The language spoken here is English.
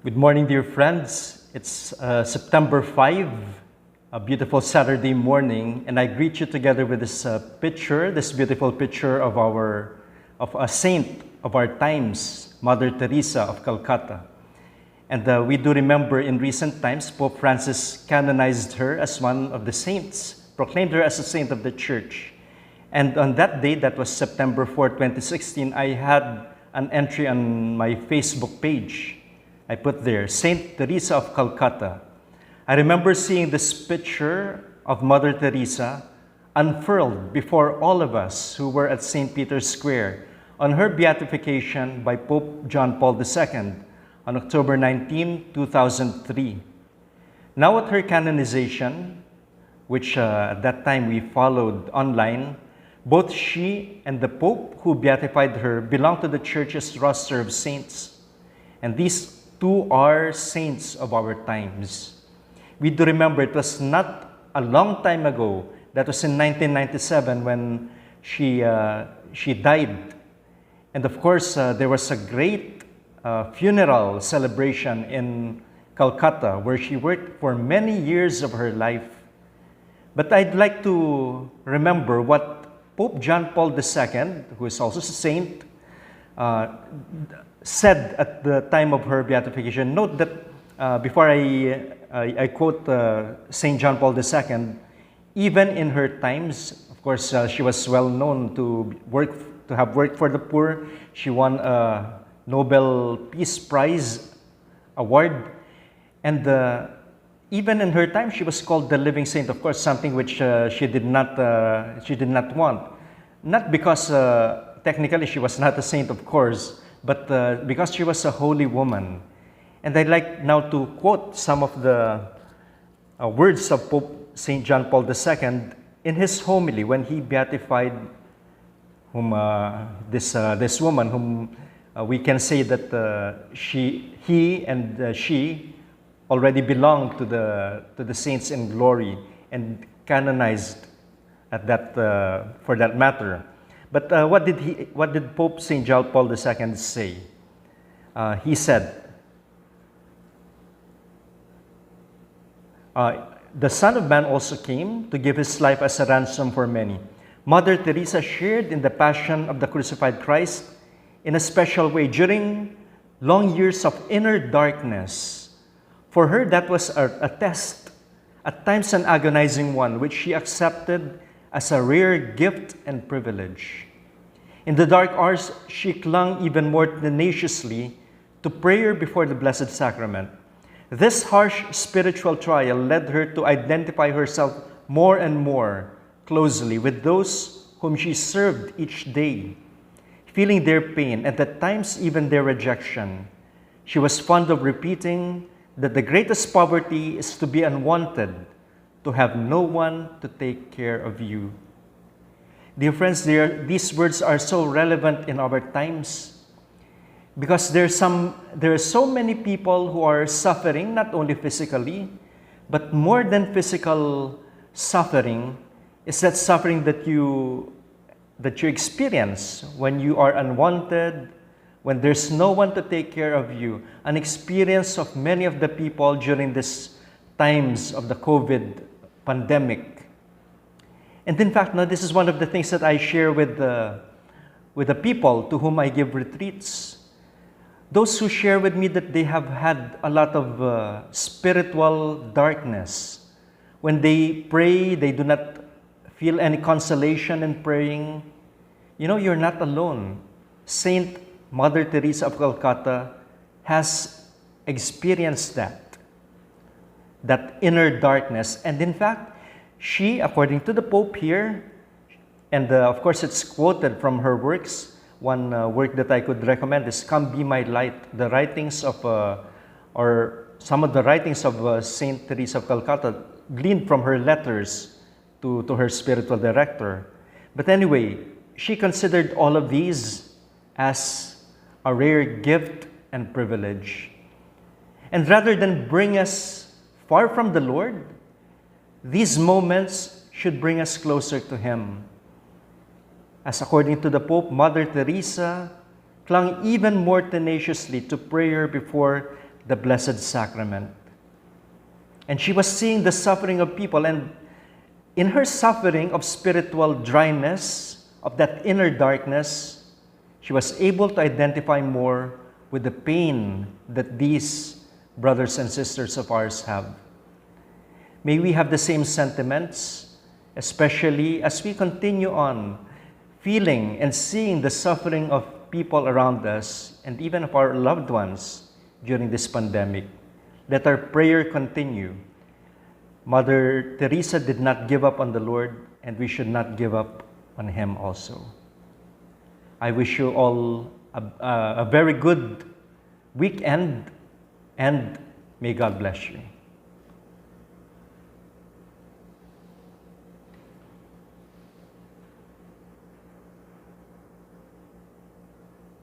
Good morning, dear friends. It's September 5, a beautiful Saturday morning, and I greet you together with this beautiful picture of a saint of our times, Mother Teresa of Calcutta. And we do remember in recent times, Pope Francis canonized her as one of the saints, proclaimed her as a saint of the Church. And on that day, that was September 4, 2016, I had an entry on my Facebook page. I put there, Saint Teresa of Calcutta. I remember seeing this picture of Mother Teresa unfurled before all of us who were at St. Peter's Square on her beatification by Pope John Paul II on October 19, 2003. Now at her canonization, which at that time we followed online, both she and the Pope who beatified her belong to the Church's roster of saints. And these two are saints of our times. We do remember it was not a long time ago, that was in 1997 when she died. And of course, there was a great funeral celebration in Calcutta where she worked for many years of her life. But I'd like to remember what Pope John Paul II, who is also a saint, said at the time of her beatification. Note that before I quote St. John Paul II, even in her times, of course, she was well known to have worked for the poor. She won a Nobel Peace Prize award, and even in her time, she was called the living saint. Of course, something which she did not want, not because technically she was not a saint, of course, but because she was a holy woman. And I'd like now to quote some of the words of Pope St. John Paul II in his homily when he beatified this woman whom we can say that he and she already belong to the saints in glory and canonized at that for that matter. But what did Pope St. John Paul II say? He said, the Son of Man also came to give his life as a ransom for many. Mother Teresa shared in the passion of the crucified Christ in a special way during long years of inner darkness. For her, that was a test, at times an agonizing one, which she accepted as a rare gift and privilege. In the dark hours, she clung even more tenaciously to prayer before the Blessed Sacrament. This harsh spiritual trial led her to identify herself more and more closely with those whom she served each day, feeling their pain and at times even their rejection. She was fond of repeating that the greatest poverty is to be unwanted, to have no one to take care of you. Dear friends, these words are so relevant in our times because there are so many people who are suffering, not only physically, but more than physical suffering is that suffering that you experience when you are unwanted, when there's no one to take care of you, an experience of many of the people during these times of the COVID pandemic. And in fact, now this is one of the things that I share with the people to whom I give retreats. Those who share with me that they have had a lot of spiritual darkness. When they pray, they do not feel any consolation in praying. You know, you're not alone. Saint Mother Teresa of Calcutta has experienced that inner darkness. And in fact, she, according to the Pope here, and of course it's quoted from her works, one work that I could recommend is Come Be My Light, the writings of, or some of the writings of Saint Teresa of Calcutta, gleaned from her letters to her spiritual director. But anyway, she considered all of these as a rare gift and privilege. And rather than bring us far from the Lord, these moments should bring us closer to Him. As according to the Pope, Mother Teresa clung even more tenaciously to prayer before the Blessed Sacrament. And she was seeing the suffering of people, and in her suffering of spiritual dryness, of that inner darkness, she was able to identify more with the pain that these brothers and sisters of ours have. May we have the same sentiments, especially as we continue on feeling and seeing the suffering of people around us and even of our loved ones during this pandemic. Let our prayer continue. Mother Teresa did not give up on the Lord, and we should not give up on Him also. I wish you all a very good weekend, and may God bless you.